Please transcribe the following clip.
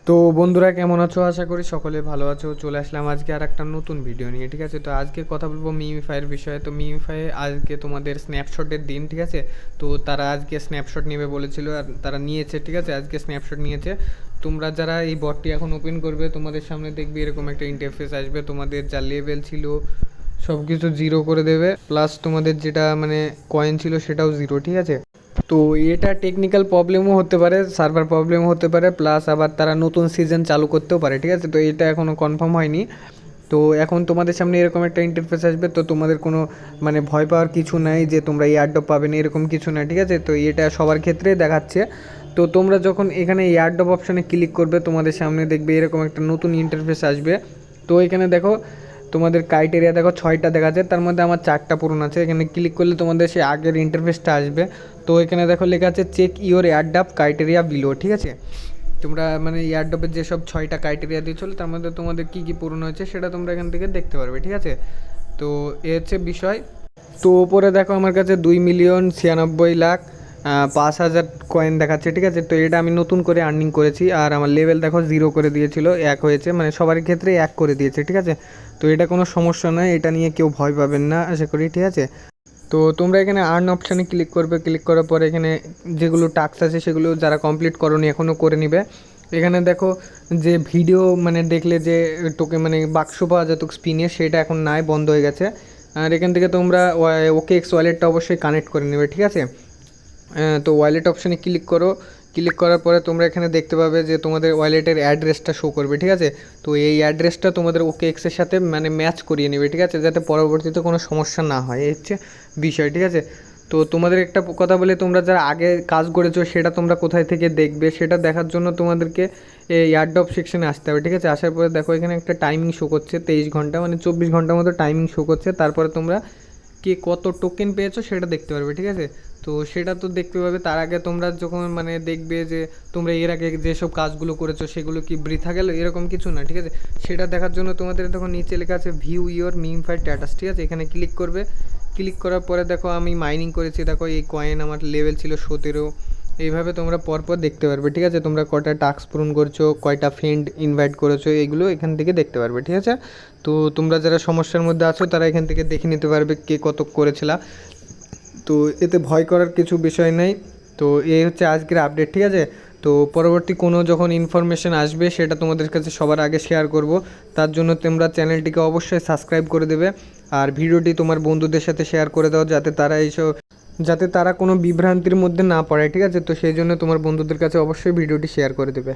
তো বন্ধুরা কেমন আছো? আশা করি সকলে ভালো আছো। চলে আসলাম আজকে আর একটা নতুন ভিডিও নিয়ে, ঠিক আছে। তো আজকে কথা বলবো মিমিফাইয়ের বিষয়ে। তো মিমিফাই আজকে তোমাদের স্ন্যাপশটের দিন, ঠিক আছে। তো তারা আজকে স্ন্যাপশট নেবে বলেছিল আর তারা নিয়েছে, ঠিক আছে। আজকে স্ন্যাপশট নিয়েছে। তোমরা যারা এই বটটি এখন ওপেন করবে তোমাদের সামনে দেখবে এরকম একটা ইন্টারফেস আসবে। তোমাদের যা লেভেল ছিল সব কিছু জিরো করে দেবে, প্লাস তোমাদের যেটা মানে কয়েন ছিল সেটাও জিরো, ঠিক আছে। তো এটা টেকনিক্যাল প্রবলেমও হতে পারে, সার্ভার প্রবলেমও হতে পারে, প্লাস আবার তারা নতুন সিজন চালু করতেও পারে, ঠিক আছে। তো এটা এখনও কনফার্ম হয়নি। তো এখন তোমাদের সামনে এরকম একটা ইন্টারফেস আসবে, তো তোমাদের কোনো মানে ভয় পাওয়ার কিছু নাই যে তোমরা এয়ারড্রপ পাবে না, এরকম কিছু না, ঠিক আছে। তো এটা সবার ক্ষেত্রে দেখাচ্ছে। তো তোমরা যখন এখানে এয়ারড্রপ অপশানে ক্লিক করবে তোমাদের সামনে দেখবে এরকম একটা নতুন ইন্টারফেস আসবে। তো এখানে দেখো তোমাদের ক্রাইটেরিয়া দেখো 6টা দেখাচ্ছে, তার মধ্যে আমার 4টা পূরণ আছে। এখানে ক্লিক করলে তোমাদের সেই আগের ইন্টারফেসটা আসবে। তো এখানে দেখো লেখা আছে check your airdrop criteria below, ঠিক আছে। তোমরা মানে এয়ারড্রপের যেসব 6টা ক্রাইটেরিয়া দিয়েছিল তার মধ্যে তোমাদের কী কী পূরণ হয়েছে সেটা তোমরা এখান থেকে দেখতে পারবে, ঠিক আছে। তো এ হচ্ছে বিষয়। তো ওপরে দেখো আমার কাছে 2,96,00,000 5,000 কয়েন দেখাচ্ছে, ঠিক আছে। তো এটা আমি নতুন করে আর্নিং করেছি, আর আমার লেভেল দেখো 0 করে দিয়েছিল, 1 হয়েছে, মানে সবার ক্ষেত্রে 1 করে দিয়েছে, ঠিক আছে। তো এটা কোনো সমস্যা নয়, এটা নিয়ে কেউ ভয় পাবেন না আশা করি, ঠিক আছে। তো তোমরা এখানে আর্ন অপশানে ক্লিক করবে, ক্লিক করার পরে এখানে যেগুলো টাস্ক আছে সেগুলো যারা কমপ্লিট করোনি এখনও করে নিবে। এখানে দেখো যে ভিডিও মানে দেখলে যে টোকে মানে বাক্স পাওয়া যেত স্পিনে, সেটা এখন নাই, বন্ধ হয়ে গেছে। আর এখান থেকে তোমরা ওকে এক্স ওয়ালেটটা অবশ্যই কানেক্ট করে নেবে, ঠিক আছে। তো ওয়ালেট অপশানে ক্লিক করো, ক্লিক করার পরে তোমরা এখানে দেখতে পাবে যে তোমাদের ওয়ালেটের অ্যাড্রেসটা শো করবে, ঠিক আছে। তো এই অ্যাড্রেসটা তোমাদের ওকে এক্সের সাথে মানে ম্যাচ করিয়ে নেবে, ঠিক আছে, যাতে পরবর্তীতে কোনো সমস্যা না হয়, এই হচ্ছে বিষয়, ঠিক আছে। তো তোমাদের একটা কথা বলে, তোমরা যারা আগে কাজ করেছো সেটা তোমরা কোথায় থেকে দেখবে সেটা দেখার জন্য তোমাদেরকে এই এয়ারড্রপ সেকশনে আসতে হবে, ঠিক আছে। আসার পরে দেখো এখানে একটা টাইমিং শো করছে 23 ঘন্টা, মানে 24 ঘন্টার মতো টাইমিং শো করছে। তারপরে তোমরা কে কত টোকেন পেয়েছো সেটা দেখতে পারবে, ঠিক আছে। তো সেটা তো দেখতে পাবে, তার আগে তোমরা যখন মানে দেখবে যে তোমরা এর আগে যেসব কাজগুলো করেছো সেগুলো কি বৃথা গেল এরকম কিছু না, ঠিক আছে। সেটা দেখার জন্য তোমাদের তখন নিচে লেখা আছে ভিউ ইওর মিমিফাই স্ট্যাটাস, ঠিক আছে। এখানে ক্লিক করবে, ক্লিক করার পরে দেখো আমি মাইনিং করেছি, দেখো এই কয়েন আমার লেভেল ছিল 17। এইভাবে তোমরা পরপর দেখতে পারবে, ঠিক আছে। তোমরা কয়টা টাস্ক পূরণ করছো, কয়টা ফ্রেন্ড ইনভাইট করেছো, এইগুলো এখান থেকে দেখতে পারবে, ঠিক আছে। তো তোমরা যারা সমস্যার মধ্যে আছো তারা এখান থেকে দেখে নিতে পারবে কে কত করেছিলা। তো এতে ভয় করার কিছু বিষয় নেই। তো এই হচ্ছে আজকের আপডেট, ঠিক আছে। তো পরবর্তী কোনো যখন ইনফরমেশান আসবে সেটা তোমাদের কাছে সবার আগে শেয়ার করব। তার জন্য তোমরা চ্যানেলটিকে অবশ্যই সাবস্ক্রাইব করে দেবে, আর ভিডিওটি তোমার বন্ধুদের সাথে শেয়ার করে দাও যাতে তারা কোনো বিভ্রান্তির মধ্যে না পড়ে, ঠিক আছে। তো সেই জন্য তোমার বন্ধুদের কাছে অবশ্যই ভিডিওটি শেয়ার করে দেবে।